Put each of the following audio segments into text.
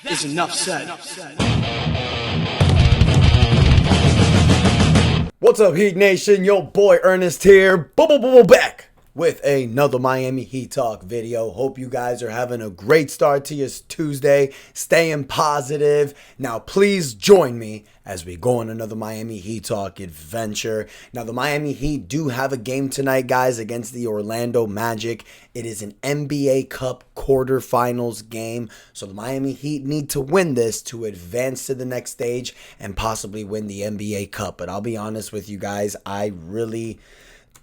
is enough said. What's up, Heat Nation? Yo, boy Ernest here. Back with another Miami Heat Talk video. Hope you guys are having a great start to your Tuesday, staying positive. Now, please join me as we go on another Miami Heat Talk adventure. Now, the Miami Heat do have a game tonight, guys, against the Orlando Magic. It is an NBA Cup quarterfinals game, so the Miami Heat need to win this to advance to the next stage and possibly win the NBA Cup. But I'll be honest with you guys, I really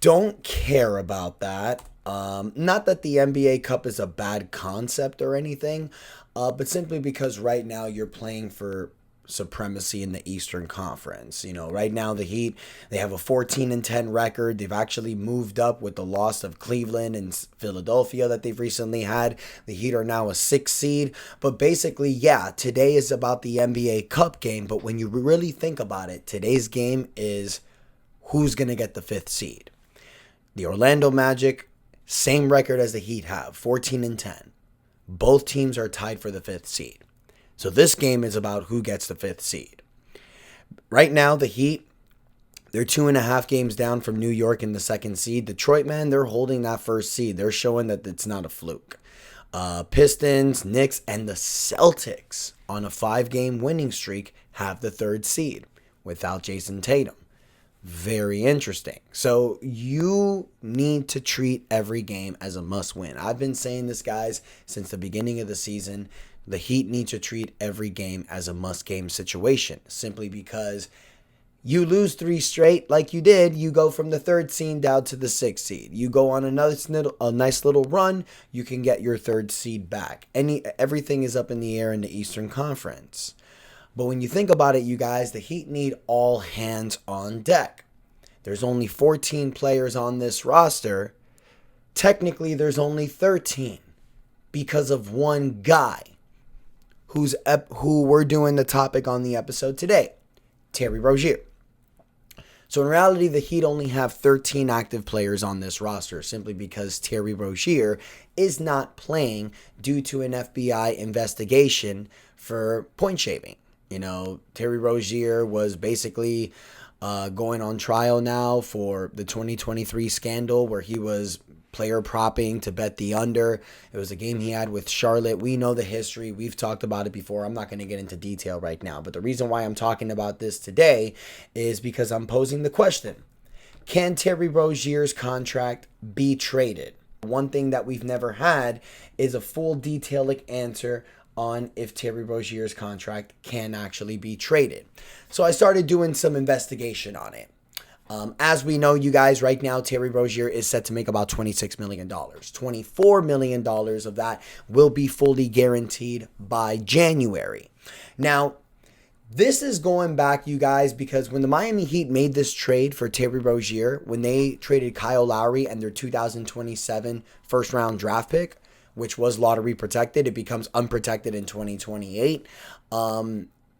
don't care about that. Not that the NBA Cup is a bad concept or anything, but simply because right now you're playing for supremacy in the Eastern Conference. You know, right now the Heat, they have a 14-10 record. They've actually moved up with the loss of Cleveland and Philadelphia that they've recently had. The Heat are now a 6 seed. But basically, yeah, today is about the NBA Cup game. But when you really think about it, today's game is who's going to get the 5th seed. The Orlando Magic, same record as the Heat have, 14-10. Both teams are tied for the 5th seed. So this game is about who gets the 5th seed. Right now, the Heat, they're 2.5 games down from New York in the 2nd seed. Detroit, man, they're holding that 1st seed. They're showing that it's not a fluke. Pistons, Knicks, and the Celtics on a 5-game winning streak have the 3rd seed without Jason Tatum. Very interesting. So you need to treat every game as a must-win. I've been saying this, guys, since the beginning of the season. The Heat need to treat every game as a must-game situation, simply because you lose 3 straight like you did, you go from the 3rd seed down to the 6th seed. You go on a nice little run, you can get your 3rd seed back. Everything is up in the air in the Eastern Conference. But when you think about it, you guys, the Heat need all hands on deck. There's only 14 players on this roster. Technically, there's only 13 because of one guy who we're doing the topic on the episode today, Terry Rozier. So in reality, the Heat only have 13 active players on this roster simply because Terry Rozier is not playing due to an FBI investigation for point shaving. You know, Terry Rozier was basically going on trial now for the 2023 scandal where he was player propping to bet the under. It was a game he had with Charlotte. We know the history. We've talked about it before. I'm not going to get into detail right now. But the reason why I'm talking about this today is because I'm posing the question. Can Terry Rozier's contract be traded? One thing that we've never had is a full detailed answer on if Terry Rozier's contract can actually be traded. So I started doing some investigation on it. As we know, you guys, right now, Terry Rozier is set to make about $26 million. $24 million of that will be fully guaranteed by January. Now, this is going back, you guys, because when the Miami Heat made this trade for Terry Rozier, when they traded Kyle Lowry and their 2027 first-round draft pick, which was lottery protected, it becomes unprotected in 2028.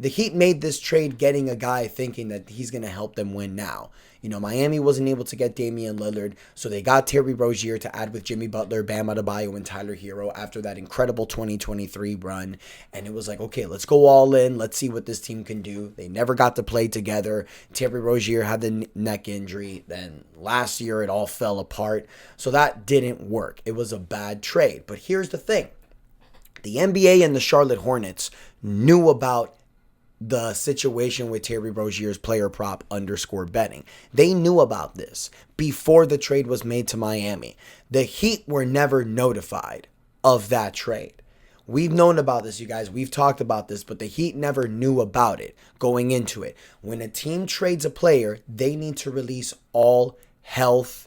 The Heat made this trade getting a guy thinking that he's going to help them win now. You know, Miami wasn't able to get Damian Lillard, so they got Terry Rozier to add with Jimmy Butler, Bam Adebayo, and Tyler Hero after that incredible 2023 run. And it was like, okay, let's go all in. Let's see what this team can do. They never got to play together. Terry Rozier had the neck injury. Then last year, it all fell apart. So that didn't work. It was a bad trade. But here's the thing. The NBA and the Charlotte Hornets knew about the situation with Terry Rozier's player prop underscore betting. They knew about this before the trade was made to Miami. The Heat were never notified of that trade. We've known about this, you guys. We've talked about this, but the Heat never knew about it going into it. When a team trades a player, they need to release all health,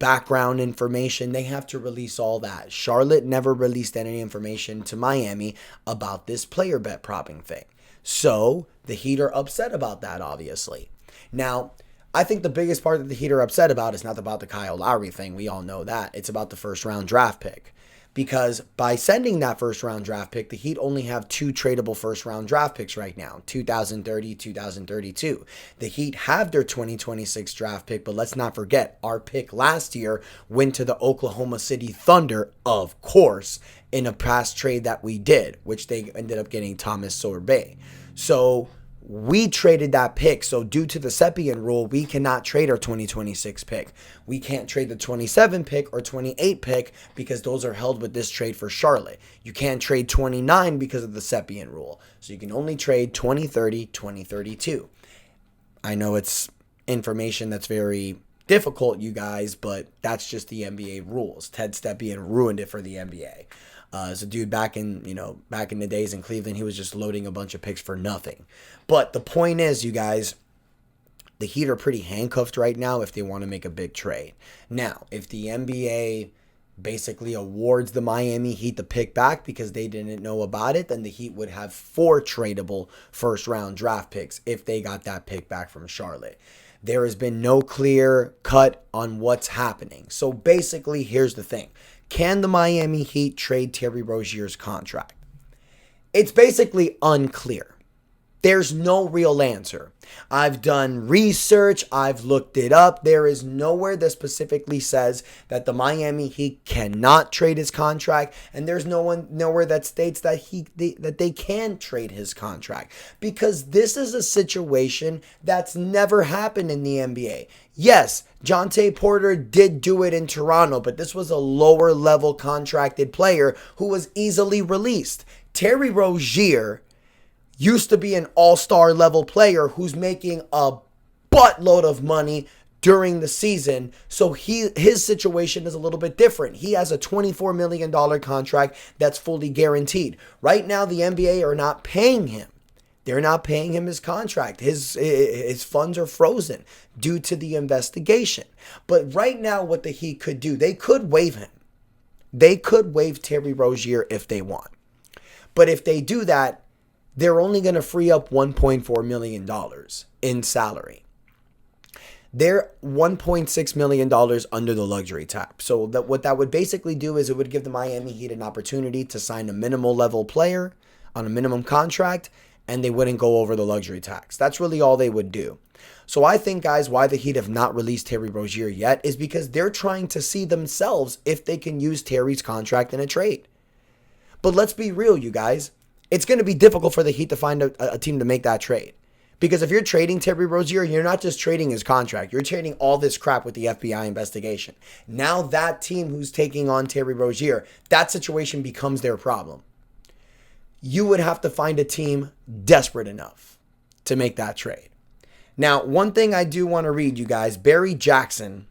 background information. They have to release all that. Charlotte never released any information to Miami about this player bet propping thing. So the Heat are upset about that, obviously. Now, I think the biggest part that the Heat are upset about is not about the Kyle Lowry thing. We all know that. It's about the first round draft pick. Because by sending that first round draft pick, the Heat only have 2 tradable first round draft picks right now, 2030, 2032. The Heat have their 2026 draft pick, but let's not forget, our pick last year went to the Oklahoma City Thunder, of course, in a past trade that we did, which they ended up getting Thomas Sorbet. So we traded that pick. So due to the Sepien rule, we cannot trade our 2026 pick. We can't trade the 27 pick or 28 pick because those are held with this trade for Charlotte. You can't trade 29 because of the Sepien rule. So you can only trade 2030, 2032. I know it's information that's very difficult, you guys, but that's just the NBA rules. Ted Stepien ruined it for the NBA. As a dude back in the days in Cleveland, he was just loading a bunch of picks for nothing. But the point is, you guys, the Heat are pretty handcuffed right now if they want to make a big trade. Now, if the NBA basically awards the Miami Heat the pick back because they didn't know about it, then the Heat would have 4 tradable first round draft picks if they got that pick back from Charlotte. There has been no clear cut on what's happening. So basically, here's the thing. Can the Miami Heat trade Terry Rozier's contract? It's basically unclear. There's no real answer. I've done research. I've looked it up. There is nowhere that specifically says that the Miami Heat cannot trade his contract, and there's nowhere that states that that they can trade his contract, because this is a situation that's never happened in the NBA. Yes, Jonte Porter did do it in Toronto, but this was a lower level contracted player who was easily released. Terry Rozier used to be an all-star level player who's making a buttload of money during the season. So his situation is a little bit different. He has a $24 million contract that's fully guaranteed. Right now, the NBA are not paying him. They're not paying him his contract. His funds are frozen due to the investigation. But right now, what the Heat could do, they could waive him. They could waive Terry Rozier if they want. But if they do that, they're only going to free up $1.4 million in salary. They're $1.6 million under the luxury tax. So what that would basically do is it would give the Miami Heat an opportunity to sign a minimal level player on a minimum contract, and they wouldn't go over the luxury tax. That's really all they would do. So I think, guys, why the Heat have not released Terry Rozier yet is because they're trying to see themselves if they can use Terry's contract in a trade. But let's be real, you guys. It's going to be difficult for the Heat to find a team to make that trade. Because if you're trading Terry Rozier, you're not just trading his contract. You're trading all this crap with the FBI investigation. Now that team who's taking on Terry Rozier, that situation becomes their problem. You would have to find a team desperate enough to make that trade. Now, one thing I do want to read, you guys, Barry Jackson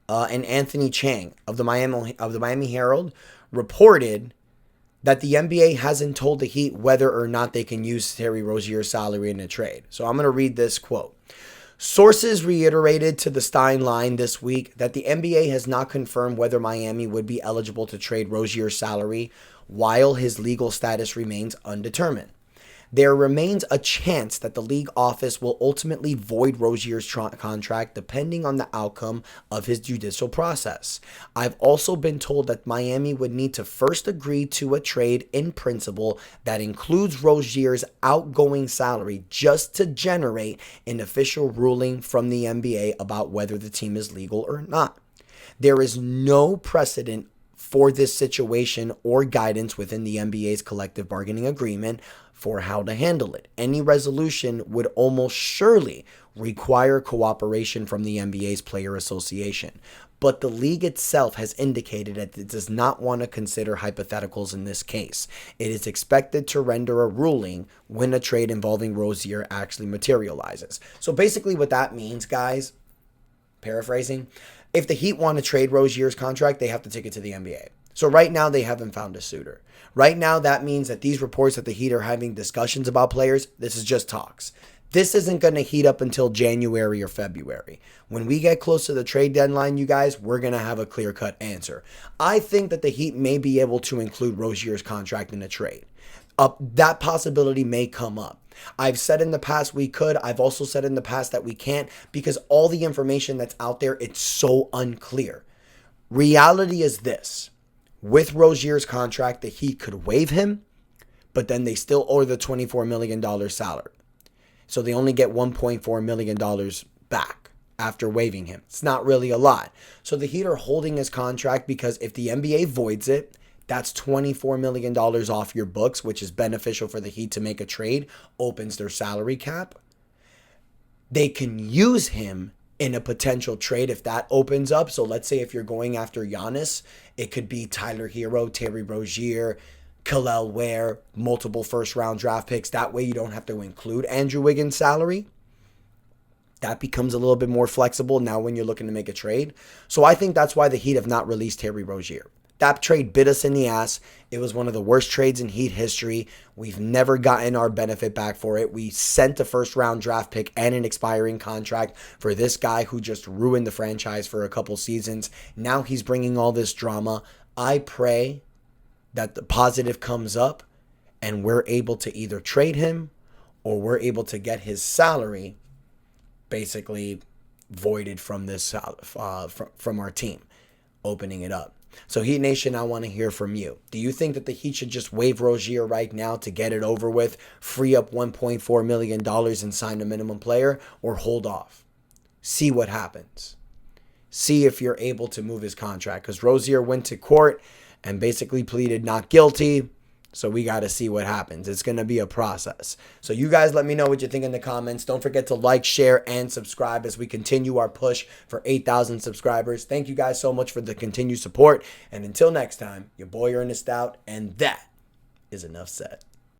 and Anthony Chang of the Miami Herald reported that the NBA hasn't told the Heat whether or not they can use Terry Rozier's salary in a trade. So I'm going to read this quote. Sources reiterated to the Stein line this week that the NBA has not confirmed whether Miami would be eligible to trade Rozier's salary while his legal status remains undetermined. There remains a chance that the league office will ultimately void Rozier's contract depending on the outcome of his judicial process. I've also been told that Miami would need to first agree to a trade in principle that includes Rozier's outgoing salary just to generate an official ruling from the NBA about whether the team is legal or not. There is no precedent for this situation or guidance within the NBA's collective bargaining agreement for how to handle it. Any resolution would almost surely require cooperation from the NBA's Player Association. But the league itself has indicated that it does not want to consider hypotheticals in this case. It is expected to render a ruling when a trade involving Rozier actually materializes. So basically what that means, guys, paraphrasing, if the Heat want to trade Rozier's contract, they have to take it to the NBA. So right now, they haven't found a suitor. Right now, that means that these reports that the Heat are having discussions about players, this is just talks. This isn't going to heat up until January or February. When we get close to the trade deadline, you guys, we're going to have a clear-cut answer. I think that the Heat may be able to include Rozier's contract in a trade. That possibility may come up. I've said in the past we could. I've also said in the past that we can't, because all the information that's out there, it's so unclear. Reality is this. with Rozier's contract, the Heat could waive him, but then they still owe the $24 million salary. So they only get $1.4 million back after waiving him. It's not really a lot. So the Heat are holding his contract because if the NBA voids it, that's $24 million off your books, which is beneficial for the Heat to make a trade, opens their salary cap. They can use him in a potential trade if that opens up. So let's say if you're going after Giannis, it could be Tyler Hero, Terry Rozier, Kyle Lowry, multiple first-round draft picks. That way you don't have to include Andrew Wiggins' salary. That becomes a little bit more flexible now when you're looking to make a trade. So I think that's why the Heat have not released Terry Rozier. That trade bit us in the ass. It was one of the worst trades in Heat history. We've never gotten our benefit back for it. We sent a first-round draft pick and an expiring contract for this guy who just ruined the franchise for a couple seasons. Now he's bringing all this drama. I pray that the positive comes up and we're able to either trade him or we're able to get his salary basically voided from this from our team, opening it up. So Heat Nation, I want to hear from you. Do you think that the Heat should just waive Rozier right now to get it over with, free up $1.4 million and sign a minimum player, or hold off? See what happens. See if you're able to move his contract, because Rozier went to court and basically pleaded not guilty. So we got to see what happens. It's going to be a process. So you guys let me know what you think in the comments. Don't forget to like, share, and subscribe as we continue our push for 8,000 subscribers. Thank you guys so much for the continued support. And until next time, your boy Ernest out, and that is enough said.